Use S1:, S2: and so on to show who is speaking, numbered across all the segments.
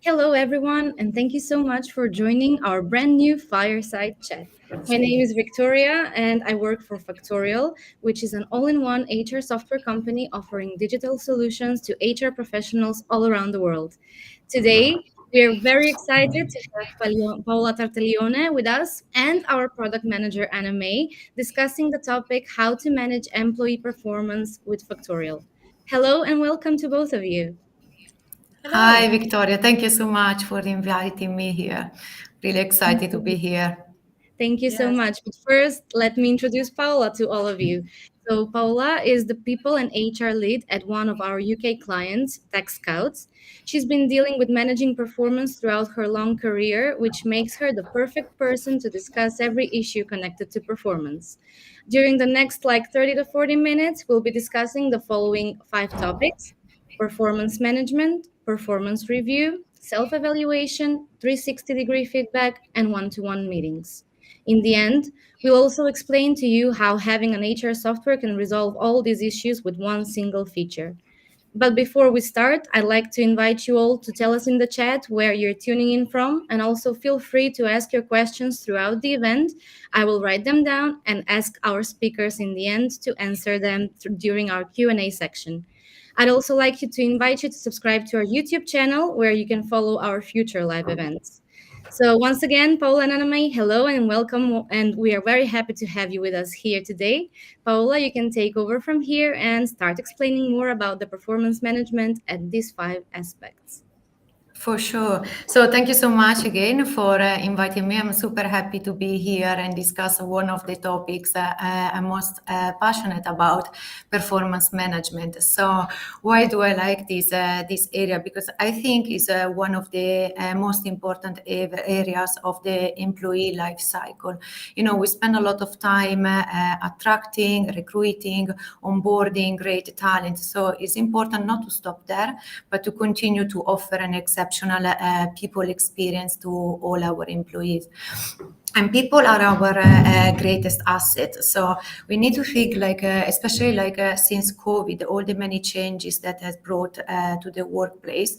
S1: Hello, everyone, and thank you so much for joining our brand new Fireside Chat. My name is Victoria, and I work for Factorial, which is an all in one HR software company offering digital solutions to HR professionals all around the world. Today, we are very excited to have Paola Tartaglione with us and our product manager, Anna May, discussing the topic how to manage employee performance with Factorial. Hello, and welcome to both of you.
S2: Hi,
S3: Hello.
S2: Victoria. Thank you so much for inviting me here. Really
S1: Thank
S2: excited to
S1: you.
S2: be here.
S1: Thank you so
S3: Yes.
S1: much. But first, let me introduce Paola to all of you. So, Paola is the people and HR lead at one of our UK clients, TaxScouts. She's been dealing with managing performance throughout her long career, which makes her the perfect person to discuss every issue connected to performance. During the next 30 to 40 minutes, we'll be discussing the following 5 topics: performance management, performance review, self evaluation, 360-degree feedback, and one to one meetings. In the end, we'll also explain to you how having an HR software can resolve all these issues with one single feature. But before we start, I'd like to invite you all to tell us in the chat where you're tuning in from, and also feel free to ask your questions throughout the event. I will write them down and ask our speakers in the end to answer them during our Q&A section. I'd also like to invite you to subscribe to our YouTube channel where you can follow our future live events. So once again, Paola and Anna, hello and welcome, and we are very happy to have you with us here today. Paola, you can take over from here and start explaining more about the performance management and these 5 aspects.
S2: For sure. So thank you so much again for inviting me. I'm super happy to be here and discuss one of the topics I'm most passionate about, performance management. So why do I like this area? Because I think it's one of the most important areas of the employee life cycle. You know, we spend a lot of time attracting, recruiting, onboarding great talent. So it's important not to stop there, but to continue to offer an exceptional people experience to all our employees. And people are our greatest asset. So we need to think especially since COVID, all the many changes that has brought to the workplace.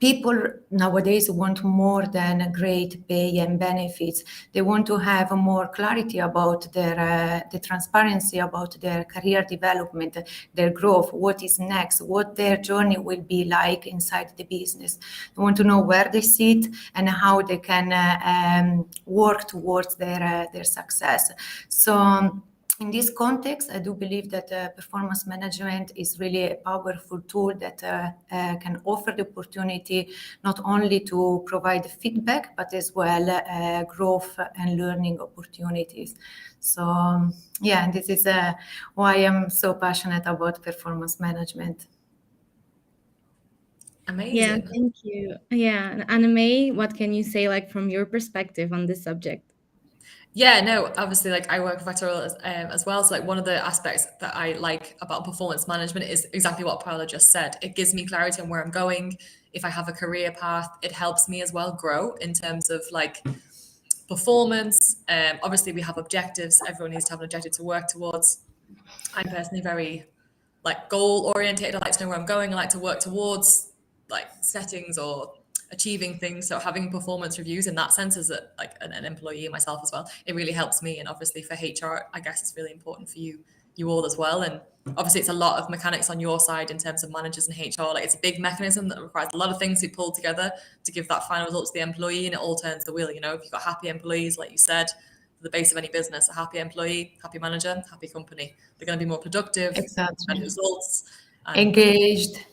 S2: People nowadays want more than great pay and benefits. They want to have more clarity about the transparency about their career development, their growth, what is next, what their journey will be like inside the business. They want to know where they sit and how they can work towards their success. So in this context, I do believe that performance management is really a powerful tool that can offer the opportunity not only to provide feedback, but as well growth and learning opportunities. So, yeah, this is why I'm so passionate about performance management.
S3: Amazing.
S1: Yeah, thank you. Yeah, Anna, what can you say from your perspective on this subject?
S3: Yeah, no, obviously, I work with Factorial as well. So, one of the aspects that I like about performance management is exactly what Paola just said. It gives me clarity on where I'm going. If I have a career path, it helps me as well grow in terms of performance. Obviously, we have objectives. Everyone needs to have an objective to work towards. I'm personally very goal oriented. I like to know where I'm going. I like to work towards settings or achieving things. So having performance reviews in that sense as an employee myself as well, it really helps me. And obviously for HR, I guess it's really important for you all as well. And obviously it's a lot of mechanics on your side in terms of managers and HR. It's a big mechanism that requires a lot of things to pull together to give that final result to the employee, and it all turns the wheel. You know, if you've got happy employees, like you said, the base of any business, a happy employee, happy manager, happy company. They're going to be more productive,
S2: Exactly.
S3: better results.
S2: Engaged.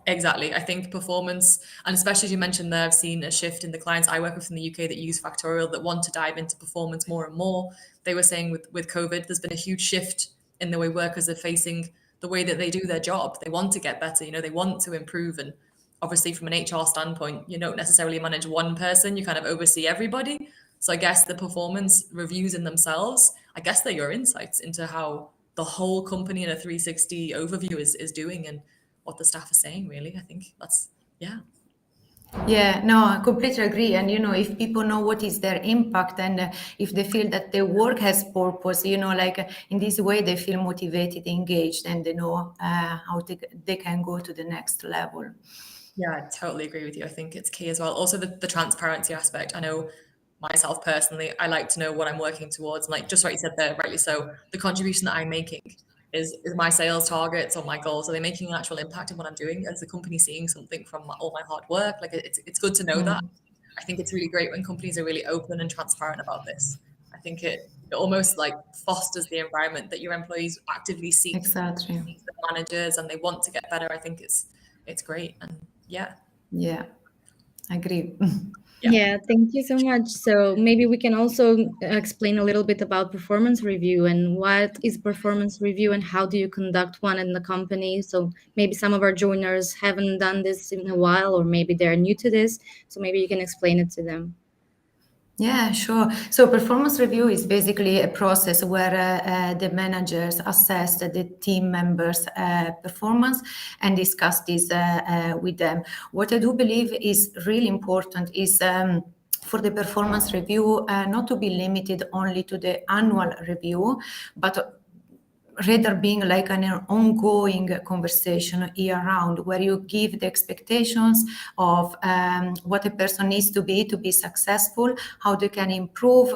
S3: Exactly. I think performance, and especially as you mentioned there, I've seen a shift in the clients I work with in the UK that use Factorial that want to dive into performance more and more. They were saying with COVID, there's been a huge shift in the way workers are facing the way that they do their job. They want to get better, they want to improve. And obviously from an HR standpoint, you don't necessarily manage one person, you kind of oversee everybody. So I guess the performance reviews in themselves, I guess they're your insights into how the whole company in a 360 overview is doing and what the staff are saying, really. I think that's, yeah.
S2: Yeah, no, I completely agree. And, if people know what is their impact and if they feel that their work has purpose, in this way, they feel motivated, engaged, and they know how they can go to the next level.
S3: Yeah, I totally agree with you. I think it's key as well. Also, the transparency aspect. I know myself personally, I like to know what I'm working towards. And like just what you said there, rightly so, the contribution that I'm making is my sales targets or my goals. Are they making an actual impact in what I'm doing? Is the company seeing something from all my hard work? Like it's good to know that. I think it's really great when companies are really open and transparent about this. I think it almost like fosters the environment that your employees actively seek
S2: Exactly.
S3: the managers and they want to get better. I think it's great. And yeah.
S2: Yeah, I agree.
S1: Yeah, thank you so much. So maybe we can also explain a little bit about performance review and what is performance review and how do you conduct one in the company. So maybe some of our joiners haven't done this in a while, or maybe they're new to this. So maybe you can explain it to them.
S2: Yeah, sure. So performance review is basically a process where the managers assess the team members' performance and discuss this with them. What I do believe is really important is for the performance review not to be limited only to the annual review, but rather being like an ongoing conversation year round, where you give the expectations of what a person needs to be successful, how they can improve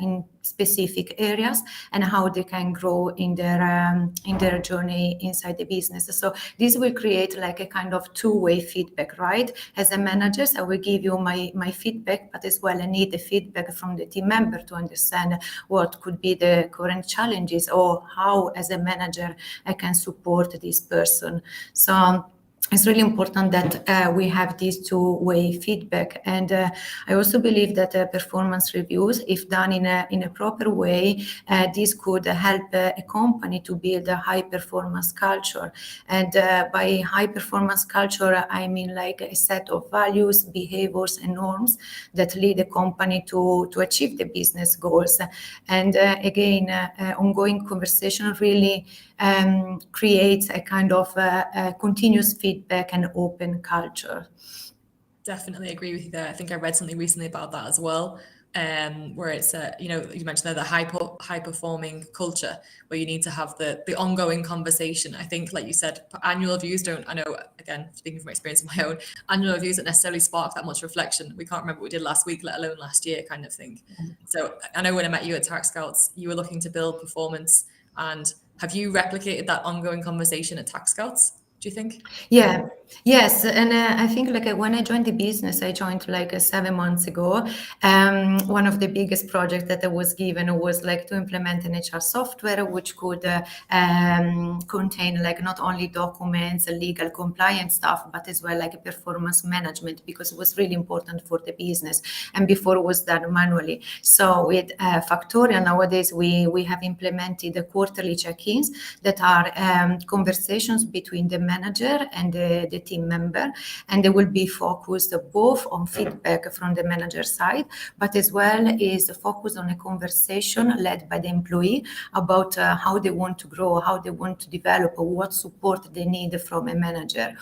S2: in specific areas, and how they can grow in their journey inside the business. So this will create like a kind of two-way feedback, right? As a manager, I will give you my feedback, but as well I need the feedback from the team member to understand what could be the current challenges or how as a manager I can support this person. So it's really important that we have this two-way feedback. And I also believe that performance reviews, if done in a proper way, this could help a company to build a high-performance culture. And by high-performance culture, I mean like a set of values, behaviors, and norms that lead a company to achieve the business goals. And again, ongoing conversation really creates a kind of continuous feedback and open culture.
S3: Definitely agree with you there. I think I read something recently about that as well, where it's you mentioned there the high performing culture where you need to have the ongoing conversation. I think, like you said, annual reviews don't. I know, again, speaking from experience of my own, annual reviews don't necessarily spark that much reflection. We can't remember what we did last week, let alone last year, kind of thing. So I know when I met you at TaxScouts, you were looking to build performance, and have you replicated that ongoing conversation at TaxScouts? Do you think?
S2: Yeah, yes, and I think like when I joined the business, I joined like 7 months ago. One of the biggest projects that I was given was like to implement an HR software which could contain like not only documents, legal compliance stuff, but as well like performance management, because it was really important for the business. And before it was done manually. So with Factorial nowadays, we have implemented the quarterly check-ins that are conversations between the manager and the team member, and they will be focused both on feedback from the manager side, but as well is focused on a conversation led by the employee about how they want to grow, how they want to develop, or what support they need from a manager.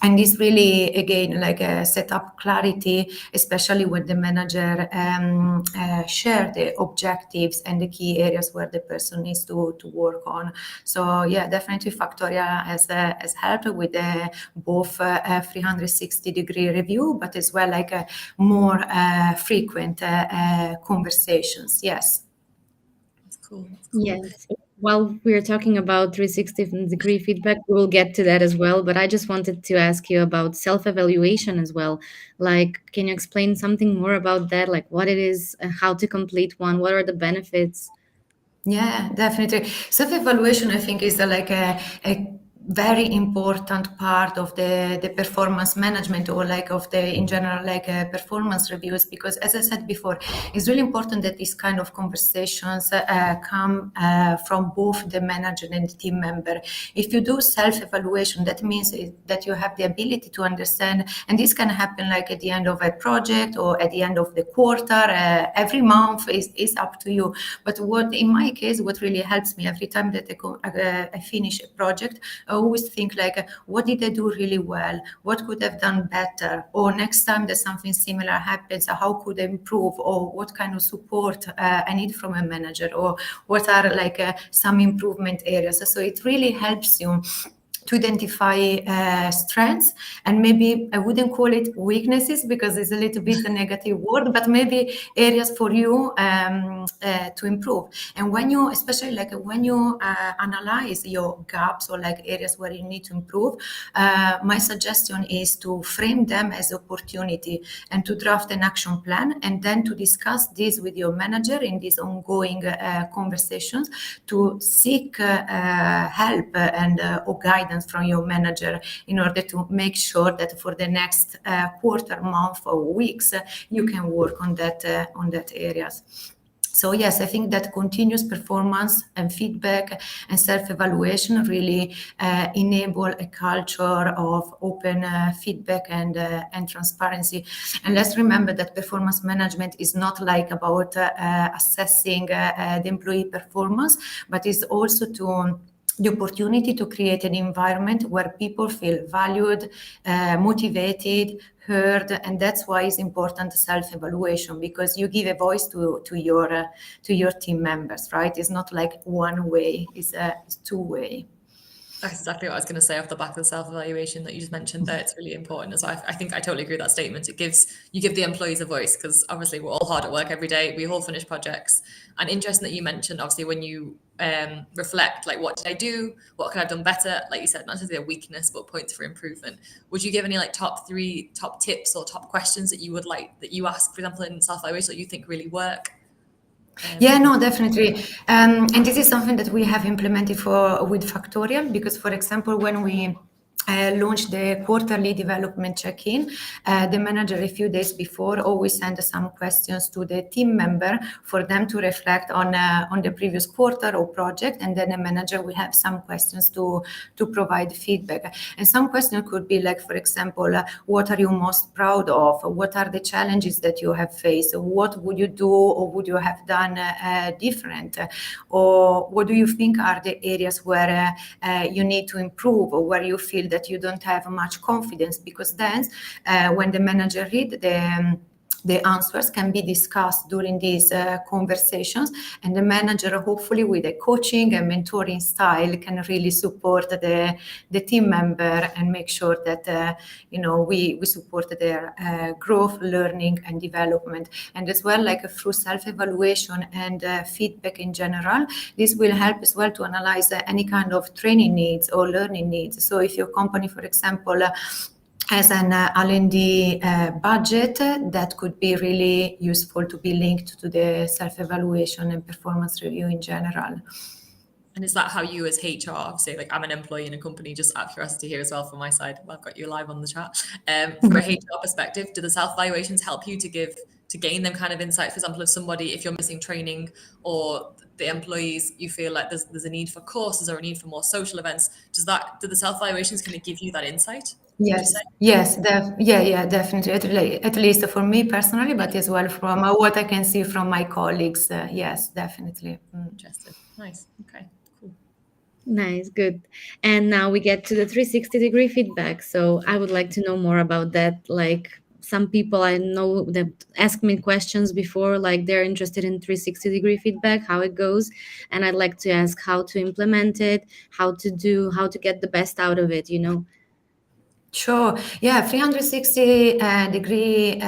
S2: And this really, again, like set up clarity, especially when the manager share the objectives and the key areas where the person needs to work on. So yeah, definitely Factorial has helped with both 360-degree review, but as well like more frequent conversations. Yes.
S3: That's cool. That's cool.
S1: Yes. While we're talking about 360-degree feedback, we will get to that as well. But I just wanted to ask you about self-evaluation as well. Like, can you explain something more about that? Like what it is, how to complete one, what are the benefits?
S2: Yeah, definitely. Self-evaluation, I think, is like a very important part of the performance management, or like of the in general like performance reviews, because as I said before, it's really important that these kind of conversations come from both the manager and the team member. If you do self-evaluation, that means that you have the ability to understand, and this can happen like at the end of a project or at the end of the quarter, every month is up to you. But what in my case, what really helps me every time that I finish a project, I always think like, what did I do really well? What could I have done better? Or next time that something similar happens, how could I improve? Or what kind of support I need from a manager? Or what are like some improvement areas? So it really helps you to identify strengths, and maybe I wouldn't call it weaknesses because it's a little bit a negative word, but maybe areas for you to improve. And when you, especially like when you analyze your gaps or like areas where you need to improve, my suggestion is to frame them as opportunity and to draft an action plan, and then to discuss this with your manager in these ongoing conversations, to seek help and or guidance from your manager in order to make sure that for the next quarter, month, or weeks, you can work on that areas. So yes, I think that continuous performance and feedback and self-evaluation really enable a culture of open feedback and transparency. And let's remember that performance management is not like about assessing the employee performance, but is also to the opportunity to create an environment where people feel valued, motivated, heard, and that's why it's important self-evaluation, because you give a voice to your team members, right? It's not like one way; it's two-way.
S3: That's exactly what I was going to say off the back of the self-evaluation that you just mentioned there. It's really important. So I think I totally agree with that statement. You give the employees a voice, because obviously we're all hard at work every day. We all finish projects. And interesting that you mentioned, obviously, when you reflect, like, what did I do? What could I have done better? Like you said, not necessarily a weakness, but points for improvement. Would you give any like top tips or top questions that you ask, for example, in self-evaluation that you think really work?
S2: Yeah, no, definitely. And this is something that we have implemented with Factorial, because, for example, when we launched the quarterly development check-in, the manager a few days before always sent some questions to the team member for them to reflect on the previous quarter or project, and then the manager will have some questions to provide feedback. And some questions could be like, for example, what are you most proud of? What are the challenges that you have faced? What would you do or would you have done different? Or what do you think are the areas where you need to improve, or where you feel that you don't have much confidence? Because then when the manager read the answers can be discussed during these conversations, and the manager, hopefully with a coaching and mentoring style, can really support the team member and make sure that we support their growth, learning, and development. And as well, like through self-evaluation and feedback in general, this will help as well to analyze any kind of training needs or learning needs. So if your company, for example, as an L&D budget, that could be really useful to be linked to the self-evaluation and performance review in general.
S3: And is that how you as HR, say, like, I'm an employee in a company, just out of curiosity here as well from my side, I've got you live on the chat. From a HR perspective, do the self-evaluations help you to gain them kind of insights? For example, if you're missing training, or the employees, you feel like there's a need for courses or a need for more social events, do the self-evaluations kind of give you that insight?
S2: Yes, definitely. At least for me personally, but as well from what I can see from my colleagues. Yes, definitely.
S3: Interesting. Nice. Okay, cool.
S1: Nice, good. And now we get to the 360-degree feedback. So I would like to know more about that. Like, some people I know that ask me questions before, like they're interested in 360-degree feedback, how it goes. And I'd like to ask how to implement it, how to get the best out of it,
S2: Sure. Yeah, 360-degree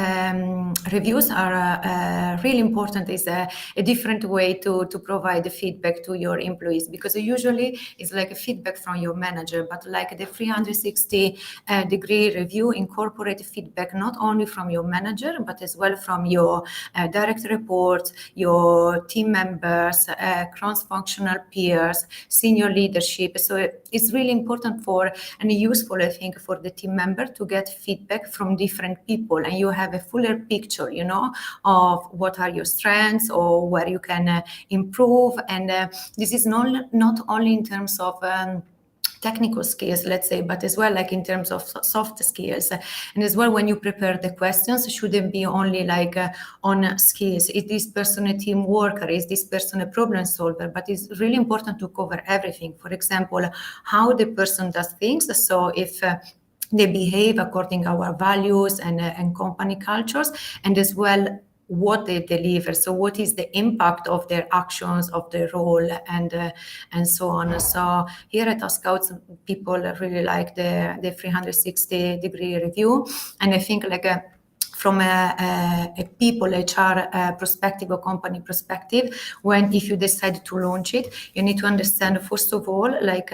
S2: reviews are really important. It's a different way to provide the feedback to your employees, because usually it's like a feedback from your manager, but like the 360-degree review incorporate feedback not only from your manager, but as well from your direct reports, your team members, cross-functional peers, senior leadership. So it's really important and useful, I think, for the team member to get feedback from different people, and you have a fuller picture, of what are your strengths or where you can improve. And this is not only in terms of technical skills, let's say, but as well like in terms of soft skills. And as well, when you prepare the questions, it shouldn't be only like on skills. Is this person a team worker? Is this person a problem solver? But it's really important to cover everything. For example, how the person does things. So if they behave according to our values and company cultures, and as well what they deliver. So what is the impact of their actions, of their role, and so on. So here at TaxScouts, people really like the 360-degree review, and I think like from a people HR perspective or company perspective, if you decide to launch it, you need to understand first of all like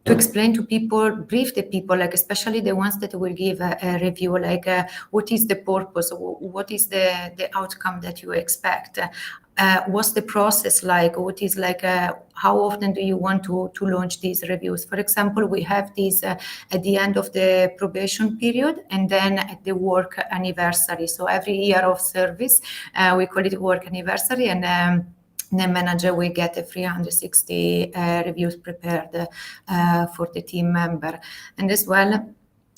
S2: to explain to people, brief the people, like especially the ones that will give a review, like what is the purpose, what is the outcome that you expect, what's the process like, what is like, how often do you want to launch these reviews? For example, we have these at the end of the probation period and then at the work anniversary. So every year of service, we call it work anniversary, and the manager will get a 360 reviews prepared for the team member. And as well,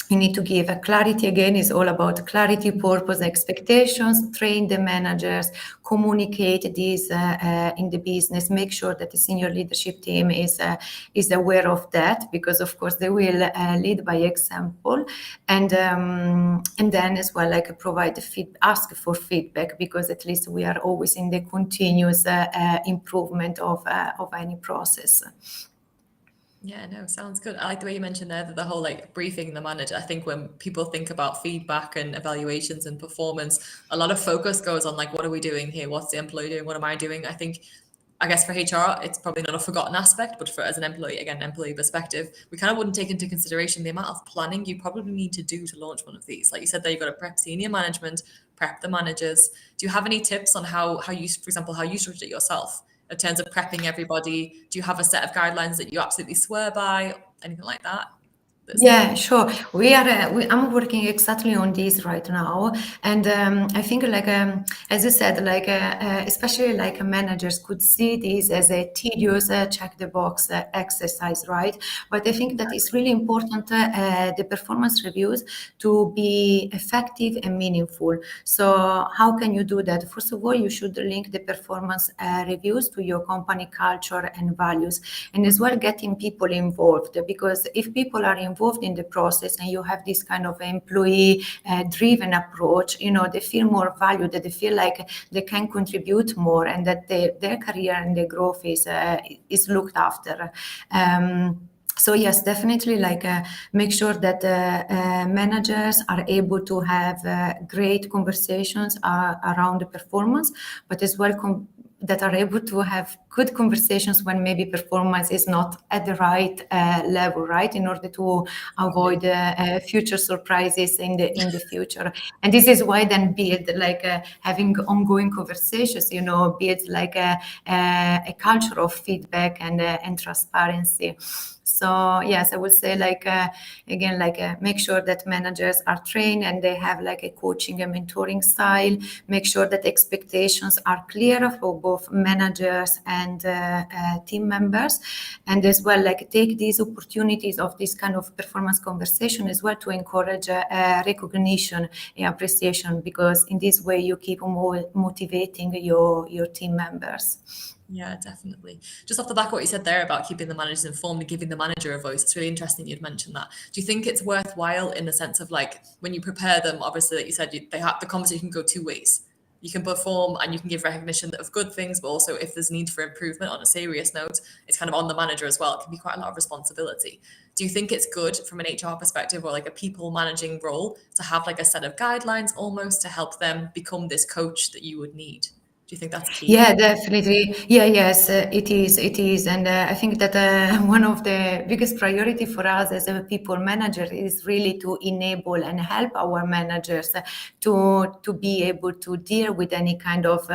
S2: you need to give a clarity. Again, is all about clarity, purpose, expectations, train the managers, communicate this in the business, make sure that the senior leadership team is aware of that, because of course they will lead by example, and then as well, like provide ask for feedback, because at least we are always in the continuous improvement of any process.
S3: Yeah, no, sounds good. I like the way you mentioned there that the whole like briefing the manager. I think when people think about feedback and evaluations and performance, a lot of focus goes on like, what are we doing here? What's the employee doing? What am I doing? I guess for HR, it's probably not a forgotten aspect, but as an employee, again, employee perspective, we kind of wouldn't take into consideration the amount of planning you probably need to do to launch one of these. Like you said there, you've got to prep senior management, prep the managers. Do you have any tips on how you, for example, how you structure it yourself? In terms of prepping everybody, do you have a set of guidelines that you absolutely swear by? Anything like that?
S2: Yeah, sure. I'm working exactly on this right now, and I think like as you said, like especially like managers could see this as a tedious check the box exercise, right? But I think that it's really important the performance reviews to be effective and meaningful. So how can you do that? First of all, you should link the performance reviews to your company culture and values, and as well getting people involved, because if people are involved in the process and you have this kind of employee driven approach, they feel more valued, that they feel like they can contribute more, and that their career and their growth is looked after. So yes, definitely like make sure that managers are able to have great conversations around the performance, but as well that are able to have good conversations when maybe performance is not at the right level, right? In order to avoid future surprises in the future. And this is why then build like having ongoing conversations, build like a culture of feedback and transparency. So yes, I would say like again, like make sure that managers are trained and they have like a coaching and mentoring style. Make sure that expectations are clear for both managers and team members, and as well like take these opportunities of this kind of performance conversation as well to encourage recognition and appreciation, because in this way you keep motivating your team members.
S3: Yeah, definitely. Just off the back of what you said there about keeping the managers informed and giving the manager a voice, it's really interesting you'd mentioned that. Do you think it's worthwhile in the sense of like when you prepare them, obviously that you said they have the conversation can go two ways. You can perform and you can give recognition of good things, but also if there's need for improvement on a serious note, it's kind of on the manager as well. It can be quite a lot of responsibility. Do you think it's good from an HR perspective or like a people managing role to have like a set of guidelines almost to help them become this coach that you would need? Do you think that's key?
S2: Yeah, definitely. Yeah, yes, it is. It is. And I think that one of the biggest priority for us as a people manager is really to enable and help our managers to be able to deal with any kind of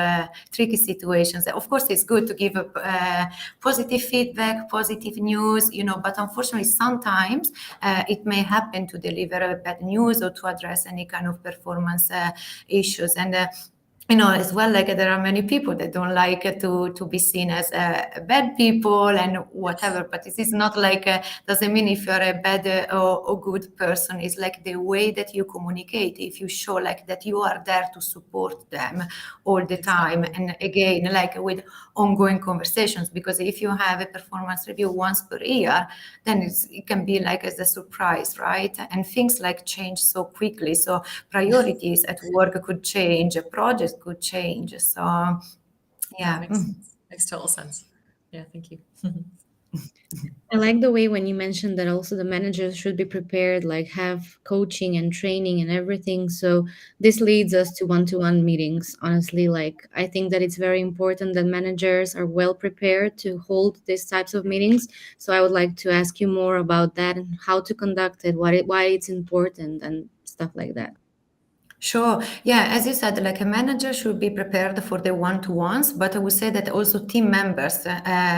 S2: tricky situations. Of course, it's good to give positive feedback, positive news, but unfortunately, sometimes it may happen to deliver bad news or to address any kind of performance issues. And as well, like there are many people that don't like to be seen as bad people and whatever, but this is not like doesn't mean if you're a bad or good person. It's like the way that you communicate. If you show like that you are there to support them all the time, and again, like with ongoing conversations, because if you have a performance review once per year, then it can be like as a surprise, right? And things like change so quickly. So priorities at work could change, projects good change. So
S3: Yeah, makes total sense. Yeah, thank you.
S1: I like the way when you mentioned that also the managers should be prepared, like have coaching and training and everything. So this leads us to one-to-one meetings. Honestly, like I think that it's very important that managers are well prepared to hold these types of meetings. So I would like to ask you more about that and how to conduct it, why it's important and stuff like that.
S2: Sure. Yeah, as you said, like a manager should be prepared for the one-to-ones, but I would say that also team members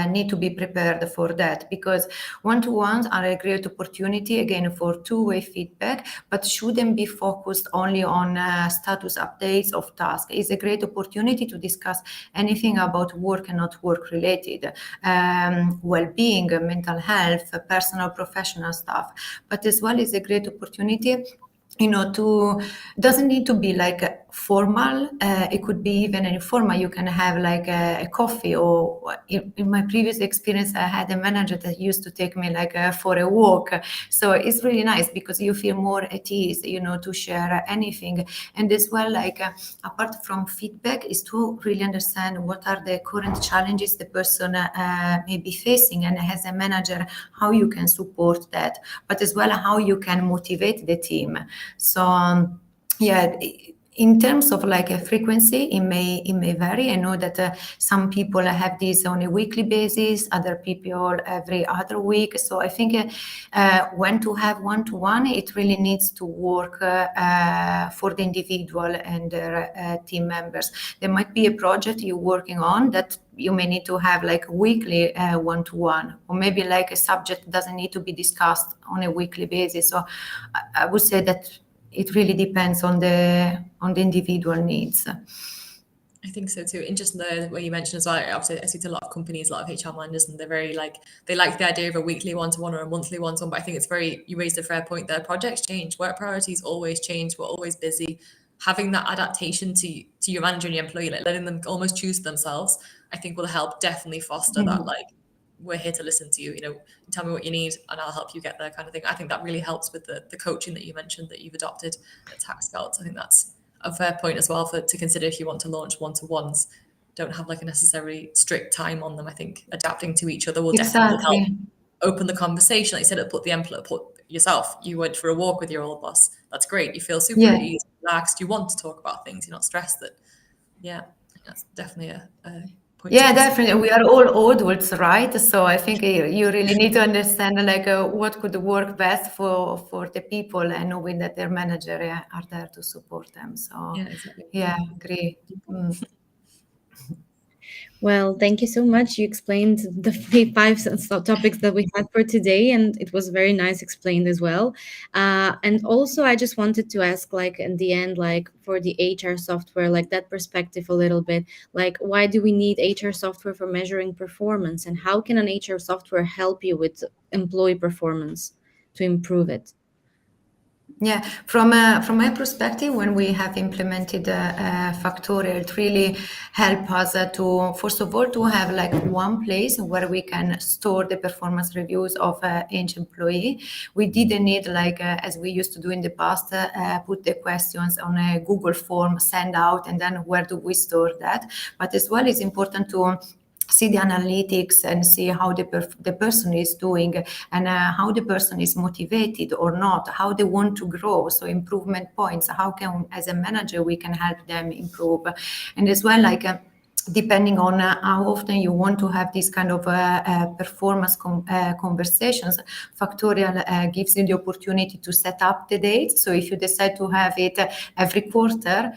S2: need to be prepared for that, because one-to-ones are a great opportunity, again, for two-way feedback, but shouldn't be focused only on status updates of tasks. It's a great opportunity to discuss anything about work and not work-related, well-being, mental health, personal, professional stuff, but as well is a great opportunity, to doesn't need to be like formal. It could be even informal. You can have like a coffee, or in my previous experience, I had a manager that used to take me like for a walk. So it's really nice because you feel more at ease, to share anything. And as well, like apart from feedback, is to really understand what are the current challenges the person may be facing, and as a manager, how you can support that, but as well how you can motivate the team. So yeah, in terms of like a frequency, it may vary. I know that some people have this on a weekly basis, other people every other week. So I think when to have one-to-one, it really needs to work for the individual and their team members. There might be a project you're working on that you may need to have like a weekly one-to-one, or maybe like a subject doesn't need to be discussed on a weekly basis. So I would say that it really depends on the individual needs.
S3: I think so too. And just the way you mentioned as well, obviously I see to a lot of companies, a lot of HR managers, and they're very like, they like the idea of a weekly one-to-one or a monthly one-to-one, but I think it's you raised a fair point there. Projects change, work priorities always change, we're always busy. Having that adaptation to your manager and your employee, like letting them almost choose themselves, I think will help definitely foster that, like, we're here to listen to you, tell me what you need and I'll help you get there kind of thing. I think that really helps with the coaching that you mentioned that you've adopted at TaxScouts. I think that's a fair point as well to consider if you want to launch one-to-ones. Don't have like a necessary strict time on them. I think adapting to each other will definitely help open the conversation. Like you said, put yourself. You went for a walk with your old boss. That's great. You feel super at ease, relaxed. You want to talk about things. You're not stressed. Yeah, that's definitely a point.
S2: Yeah, definitely. We are all adults, right? So I think you really need to understand like what could work best for the people, and knowing that their manager are there to support them. So
S3: yeah, exactly.
S2: Yeah, agree.
S1: Well, thank you so much. You explained the five topics that we had for today, and it was very nice explained as well. And also, I just wanted to ask, like, in the end, like, for the HR software, like that perspective a little bit, like, why do we need HR software for measuring performance, and how can an HR software help you with employee performance to improve it?
S2: Yeah, from my perspective, when we have implemented Factorial, it really helped us to, first of all, to have like one place where we can store the performance reviews of each employee. We didn't need like, as we used to do in the past, put the questions on a Google form, send out, and then where do we store that? But as well, it's important to see the analytics and see how the person is doing, and how the person is motivated or not, how they want to grow. So improvement points, how can, as a manager, we can help them improve. And as well, like, depending on how often you want to have this kind of performance conversations, Factorial gives you the opportunity to set up the date. So if you decide to have it every quarter,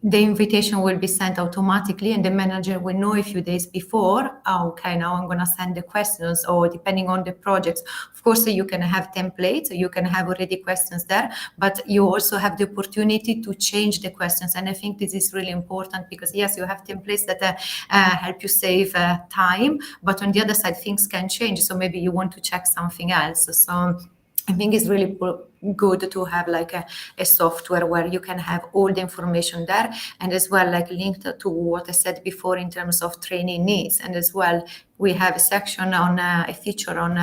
S2: the invitation will be sent automatically, and the manager will know a few days before, okay, now I'm going to send the questions, or depending on the projects. Of course, you can have templates, you can have already questions there, but you also have the opportunity to change the questions. And I think this is really important, because yes, you have templates that help you save time, but on the other side, things can change. So maybe you want to check something else. So I think it's really good to have like a software where you can have all the information there, and as well like linked to what I said before in terms of training needs. And as well, we have a section on a feature on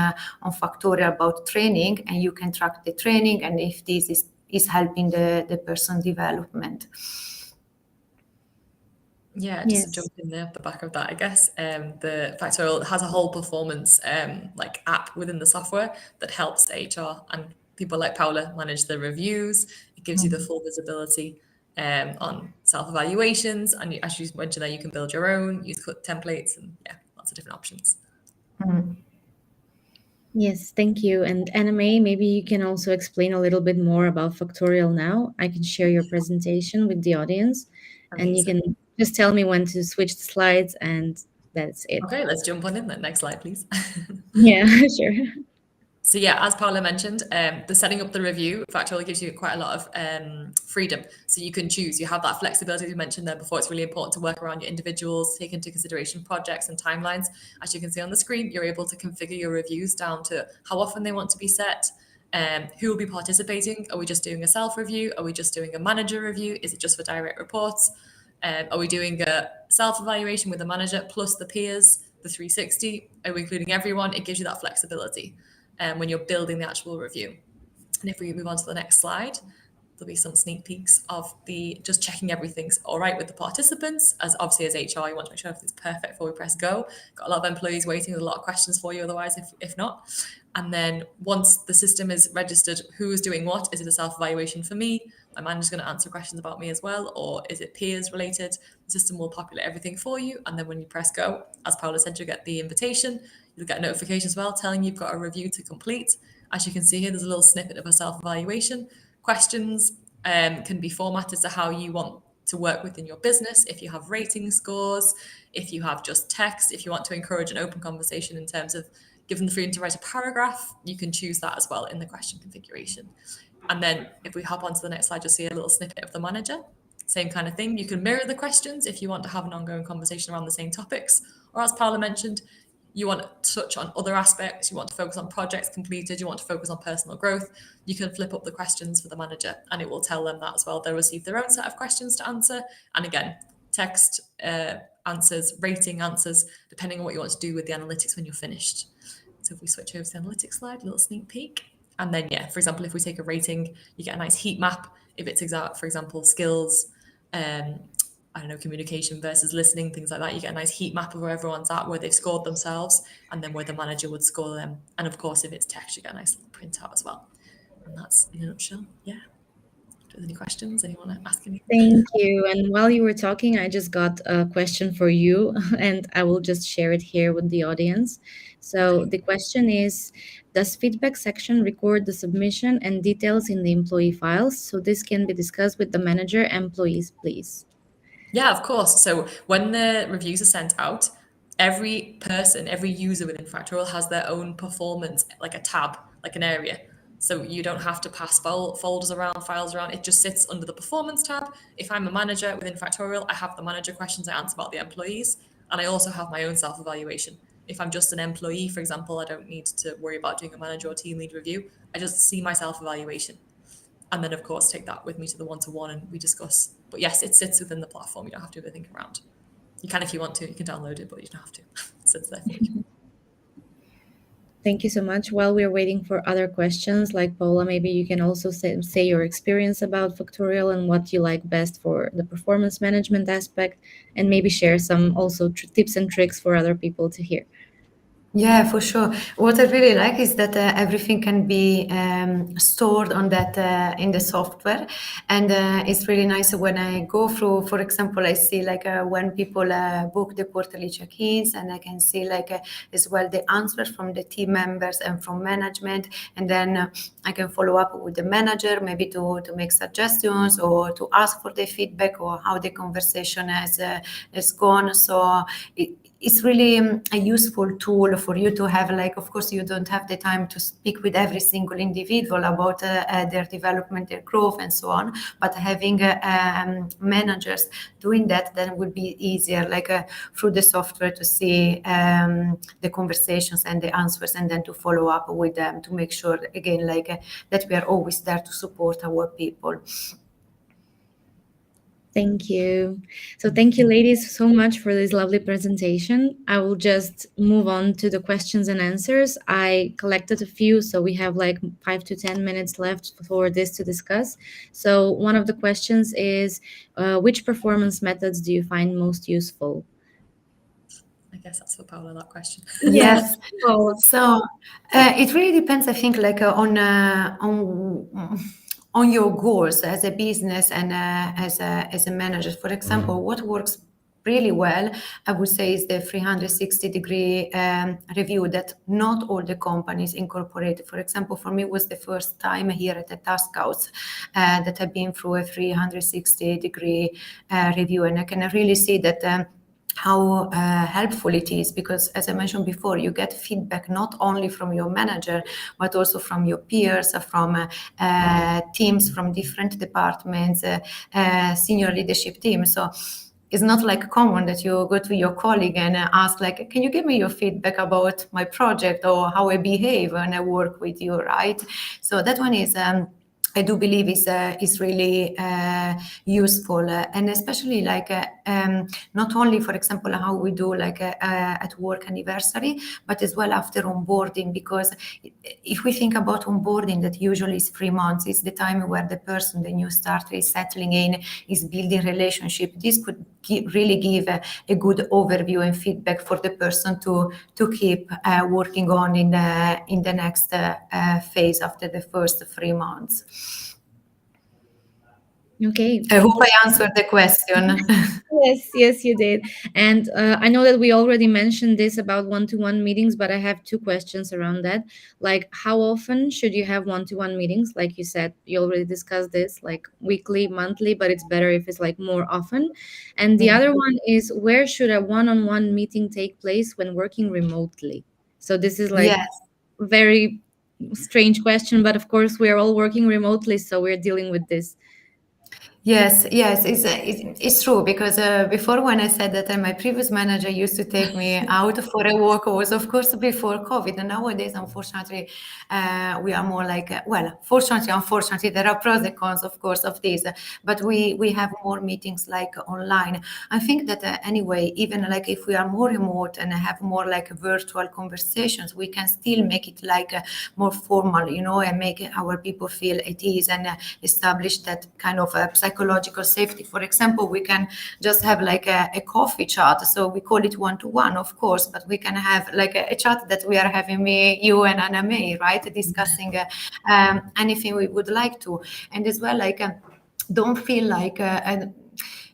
S2: Factorial about training, and you can track the training and if this is helping the person development.
S3: Yeah, just to
S1: Yes.
S3: jump in there at the back of that, I guess. The Factorial has a whole performance like app within the software that helps HR and people like Paola manage the reviews. It gives you the full visibility on self-evaluations, and as you mentioned there, you can build your own, use templates, and yeah, lots of different options.
S1: Yes, thank you. And Anime, maybe you can also explain a little bit more about Factorial now. I can share your presentation with the audience, and you
S3: Amazing.
S1: can just tell me when to switch the slides, and that's it.
S3: Okay, let's jump on in then. Next slide, please.
S1: Yeah, sure.
S3: So yeah, as Paola mentioned, the setting up the review Factorial gives you quite a lot of freedom. So you can choose. You have that flexibility we mentioned there before. It's really important to work around your individuals, take into consideration projects and timelines. As you can see on the screen, you're able to configure your reviews down to how often they want to be set, who will be participating. Are we just doing a self-review? Are we just doing a manager review? Is it just for direct reports? Are we doing a self-evaluation with the manager plus the peers, the 360? Are we including everyone? It gives you that flexibility when you're building the actual review. And if we move on to the next slide, there'll be some sneak peeks of the just checking everything's all right with the participants. As obviously as HR, you want to make sure everything's perfect before we press go. Got a lot of employees waiting with a lot of questions for you otherwise, if not. And then once the system is registered, who's doing what? Is it a self-evaluation for me? My manager's going to answer questions about me as well, or is it peers related? The system will populate everything for you. And then when you press go, as Paola said, you'll get the invitation. You'll get a notification as well telling you've got a review to complete. As you can see here, there's a little snippet of a self-evaluation. Questions can be formatted to how you want to work within your business. If you have rating scores, if you have just text, if you want to encourage an open conversation in terms of given the freedom to write a paragraph, you can choose that as well in the question configuration. And then if we hop onto the next slide, you'll see a little snippet of the manager. Same kind of thing. You can mirror the questions if you want to have an ongoing conversation around the same topics. Or as Paola mentioned, you want to touch on other aspects, you want to focus on projects completed, you want to focus on personal growth, you can flip up the questions for the manager and it will tell them that as well. They'll receive their own set of questions to answer. And again, text answers, rating answers, depending on what you want to do with the analytics when you're finished. So if we switch over to the analytics slide, a little sneak peek. And then, yeah, for example, if we take a rating, you get a nice heat map. If it's exact, for example, skills, I don't know, communication versus listening, things like that. You get a nice heat map of where everyone's at, where they've scored themselves, and then where the manager would score them. And of course, if it's text, you get a nice little printout as well. And that's in a nutshell. Yeah. Do any questions? Anyone want to ask anything?
S1: Thank you. And while you were talking, I just got a question for you, and I will just share it here with the audience. So the question is, does feedback section record the submission and details in the employee files? So this can be discussed with the manager and employees, please.
S3: Yeah, of course. So when the reviews are sent out, every person, every user within Factorial has their own performance, like a tab, like an area. So you don't have to pass folders around, files around. It just sits under the performance tab. If I'm a manager within Factorial, I have the manager questions I answer about the employees. And I also have my own self-evaluation. If I'm just an employee, for example, I don't need to worry about doing a manager or team lead review. I just see my self-evaluation. And then, of course, take that with me to the one-to-one and we discuss. But yes, it sits within the platform. You don't have to think around. You can if you want to. You can download it, but you don't have to. It sits there for you.
S1: Thank you so much. While we're waiting for other questions, like Paula, maybe you can also say your experience about Factorial and what you like best for the performance management aspect, and maybe share some also tips and tricks for other people to hear.
S2: Yeah, for sure. What I really like is that everything can be stored on that in the software, and it's really nice when I go through. For example, I see like when people book the quarterly check-ins, and I can see like as well the answers from the team members and from management, and then I can follow up with the manager, maybe to make suggestions or to ask for the feedback or how the conversation has gone. So it's really a useful tool for you to have. Like, of course, you don't have the time to speak with every single individual about their development, their growth, and so on. But having managers doing that, then would be easier, like through the software to see the conversations and the answers, and then to follow up with them to make sure, again, like that we are always there to support our people.
S1: Thank you. So thank you, ladies, so much for this lovely presentation. I will just move on to the questions and answers. I collected a few, so we have like 5 to 10 minutes left for this to discuss. So one of the questions is, which performance methods do you find most useful?
S3: I guess that's for Paola, that question.
S1: Yeah.
S2: Yes.
S1: Paula.
S2: So it really depends, I think, like on your goals as a business and as a manager. For example, what works really well, I would say, is the 360-degree review that not all the companies incorporate. For example, for me, it was the first time here at the TaskScouts that I've been through a 360-degree review, and I can really see that. How helpful it is, because as I mentioned before, you get feedback not only from your manager but also from your peers, from teams from different departments, senior leadership teams. So it's not like common that you go to your colleague and ask, like, can you give me your feedback about my project or how I behave when I work with you, right? So that one is I do believe is really useful, and especially like not only, for example, how we do like at work anniversary, but as well after onboarding. Because if we think about onboarding, that usually is 3 months, is the time where the person, the new starter, is settling in, is building relationship. This could really give a good overview and feedback for the person to keep working on in the next phase after the first 3 months.
S1: Okay.
S2: I hope I answered the question.
S1: Yes, you did. And I know that we already mentioned this about one-to-one meetings, but I have two questions around that. Like, how often should you have one-to-one meetings? Like you said, you already discussed this, like weekly, monthly, but it's better if it's like more often. And the
S2: Yeah.
S1: other one is, where should a one-on-one meeting take place when working remotely? So this is like
S2: Yes.
S1: very strange question, but of course we're all working remotely, so we're dealing with this.
S2: Yes, it's true, because before, when I said that my previous manager used to take me out for a walk, was of course before COVID. And nowadays, unfortunately, we are more like, well, fortunately, unfortunately, there are pros and cons, of course, of this, but we have more meetings like online. I think that anyway, even like if we are more remote and have more like virtual conversations, we can still make it like more formal, and make our people feel at ease, and establish that kind of psychological safety. For example, we can just have like a coffee chat. So we call it one-to-one, of course, but we can have like a chat that we are having, me, you, and Anna May, right? Discussing anything we would like to. And as well, like, don't feel like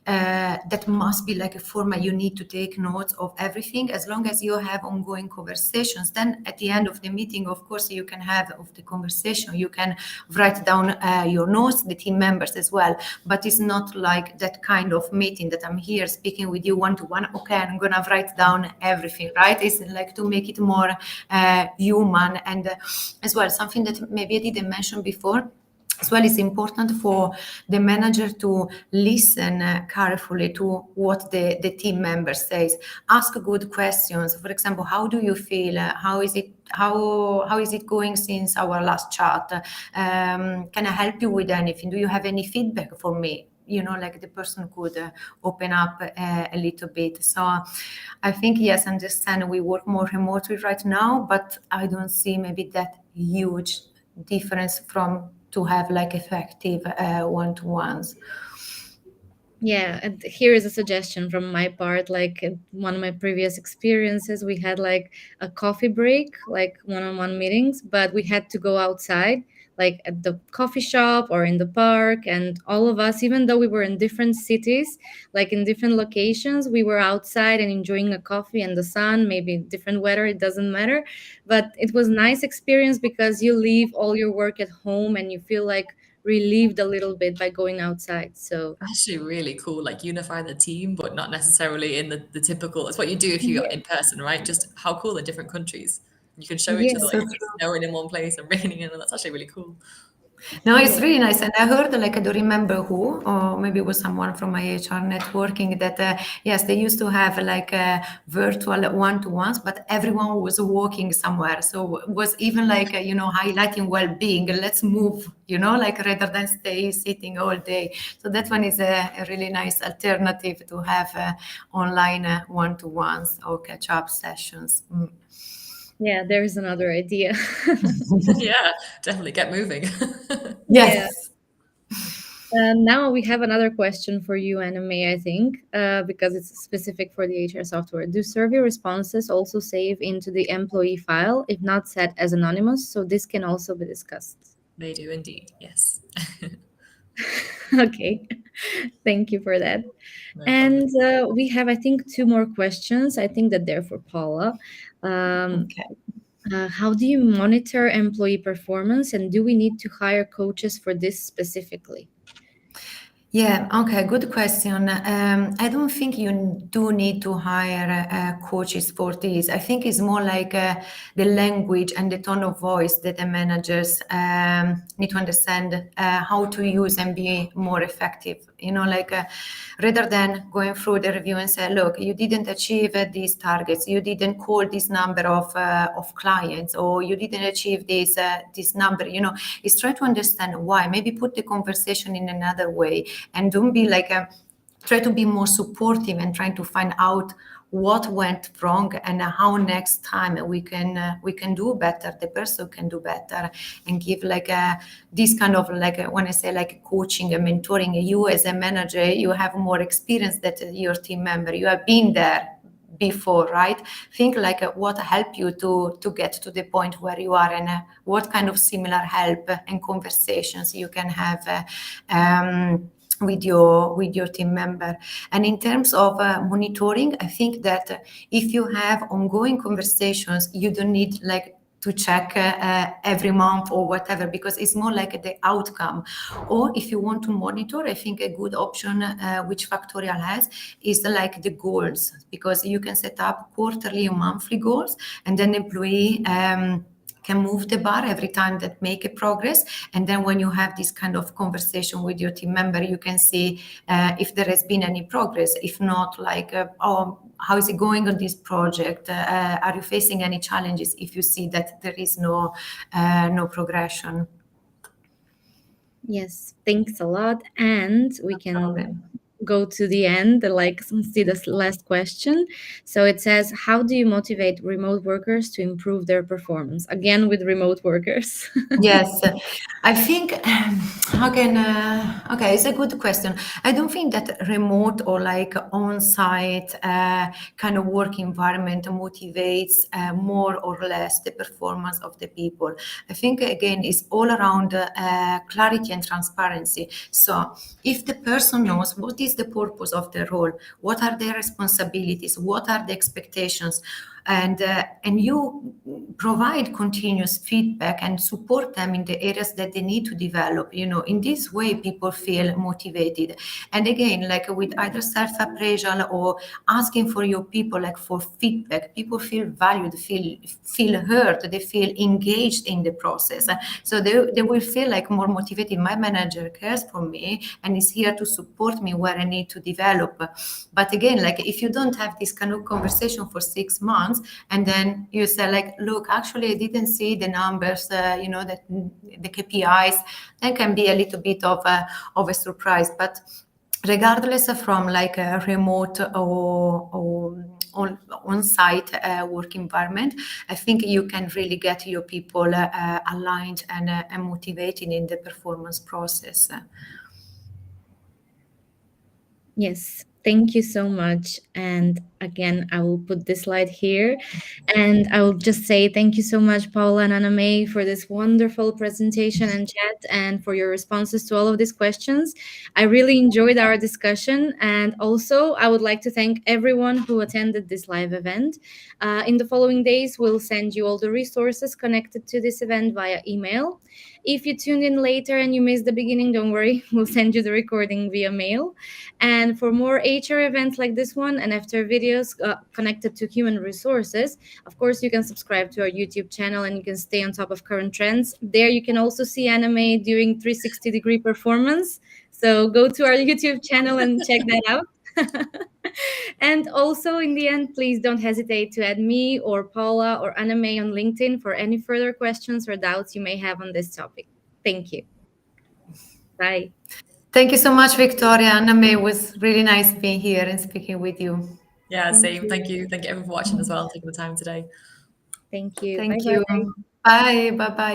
S2: that must be like a format. You need to take notes of everything. As long as you have ongoing conversations, then at the end of the meeting, of course, you can have of the conversation, you can write down your notes, the team members as well. But it's not like that kind of meeting that I'm here speaking with you one-to-one. Okay, I'm gonna write down everything, right? It's like to make it more human. And as well, something that maybe I didn't mention before, as well, it's important for the manager to listen carefully to what the team member says. Ask good questions. For example, how do you feel? How is it going since our last chat? Can I help you with anything? Do you have any feedback for me? Like the person could open up a little bit. So I think, yes, understand we work more remotely right now, but I don't see maybe that huge difference from to have like effective one-to-ones.
S1: Yeah, and here is a suggestion from my part. Like in one of my previous experiences, we had like a coffee break, like one-on-one meetings, but we had to go outside, like at the coffee shop or in the park. And all of us, even though we were in different cities, like in different locations, we were outside and enjoying a coffee and the sun, maybe different weather, it doesn't matter. But it was nice experience because you leave all your work at home and you feel like relieved a little bit by going outside. So
S3: Actually really cool, like unify the team, but not necessarily in the typical. It's what you do if you're
S1: yeah,
S3: in person, right? Just how cool in different countries. You can show each other
S1: yeah.
S3: like
S2: So
S3: it's snowing in one place and raining in, and that's actually really cool.
S2: No, it's
S1: Yeah.
S2: really nice. And I heard, like, I don't remember who, or maybe it was someone from my HR networking that, yes, they used to have like virtual one-to-ones, but everyone was working somewhere. So it was even like, highlighting well-being. Let's move, like rather than stay sitting all day. So that one is a really nice alternative to have online one-to-ones or catch-up sessions. Mm.
S1: Yeah, there's another idea.
S3: Yeah, definitely get moving.
S1: Yeah.
S2: Yes.
S1: Now we have another question for you, Anna May, I think, because it's specific for the HR software. Do survey responses also save into the employee file if not set as anonymous? So this can also be discussed.
S3: They do indeed, yes.
S1: Okay, thank you for that.
S3: No problem.
S1: And we have, I think, two more questions. I think that they're for Paula. Um,
S2: Okay.
S1: how do you monitor employee performance, and do we need to hire coaches for this specifically?
S2: Yeah, okay, good question. I don't think you do need to hire coaches for this. I think it's more like the language and the tone of voice that the managers need to understand how to use and be more effective. Rather than going through the review and say, look, you didn't achieve these targets, you didn't call this number of clients, or you didn't achieve this number. Is try to understand why. Maybe put the conversation in another way, and don't be like try to be more supportive and trying to find out what went wrong and how next time we can do better, the person can do better, and give like this kind of like when I say like coaching and mentoring. You as a manager, you have more experience than your team member, you have been there before, right? Think like what helped you to get to the point where you are, and what kind of similar help and conversations you can have with your team member. And in terms of monitoring, I think that if you have ongoing conversations, you don't need like to check every month or whatever, because it's more like the outcome. Or if you want to monitor, I think a good option which Factorial has is like the goals, because you can set up quarterly or monthly goals, and then employee can move the bar every time that make a progress. And then when you have this kind of conversation with your team member, you can see if there has been any progress. If not, like, how is it going on this project? Are you facing any challenges? If you see that there is no progression.
S1: Yes, thanks a lot. And we can
S2: Problem.
S1: go to the end, see this last question. So it says, how do you motivate remote workers to improve their performance? Again, with remote workers.
S2: Yes, I think okay, it's a good question. I don't think that remote or like on-site kind of work environment motivates more or less the performance of the people. I think again it's all around clarity and transparency. So if the person knows what is the purpose of the role, what are their responsibilities, what are the expectations, and you provide continuous feedback and support them in the areas that they need to develop. In this way people feel motivated. And again, like with either self-appraisal or asking for your people, like for feedback, people feel valued, feel heard, they feel engaged in the process. So they will feel like more motivated. My manager cares for me and is here to support me where I need to develop. But again, like if you don't have this kind of conversation for 6 months, and then you say like, look, actually I didn't see the numbers, that the KPIs, that can be a little bit of a surprise. But regardless from like a remote or on-site work environment, I think you can really get your people aligned and motivated in the performance process.
S1: Yes, thank you so much. And again, I will put this slide here. And I will just say thank you so much, Paula and Anna May, for this wonderful presentation and chat, and for your responses to all of these questions. I really enjoyed our discussion. And also, I would like to thank everyone who attended this live event. In the following days, we'll send you all the resources connected to this event via email. If you tuned in later and you missed the beginning, don't worry, we'll send you the recording via mail. And for more HR events like this one and after videos, videos connected to human resources. Of course, you can subscribe to our YouTube channel and you can stay on top of current trends. There you can also see anime doing 360-degree performance. So go to our YouTube channel and check that out. And also, in the end, please don't hesitate to add me or Paula or Anime on LinkedIn for any further questions or doubts you may have on this topic. Thank you. Bye.
S2: Thank you so much, Victoria. Anime, it was really nice being here and speaking with you.
S3: Yeah,
S1: Thank
S3: same.
S1: you.
S3: Thank you. Thank you everyone for watching as well, taking the time today.
S1: Thank you.
S2: Thank
S1: Bye-bye.
S2: you. Bye. Bye-bye.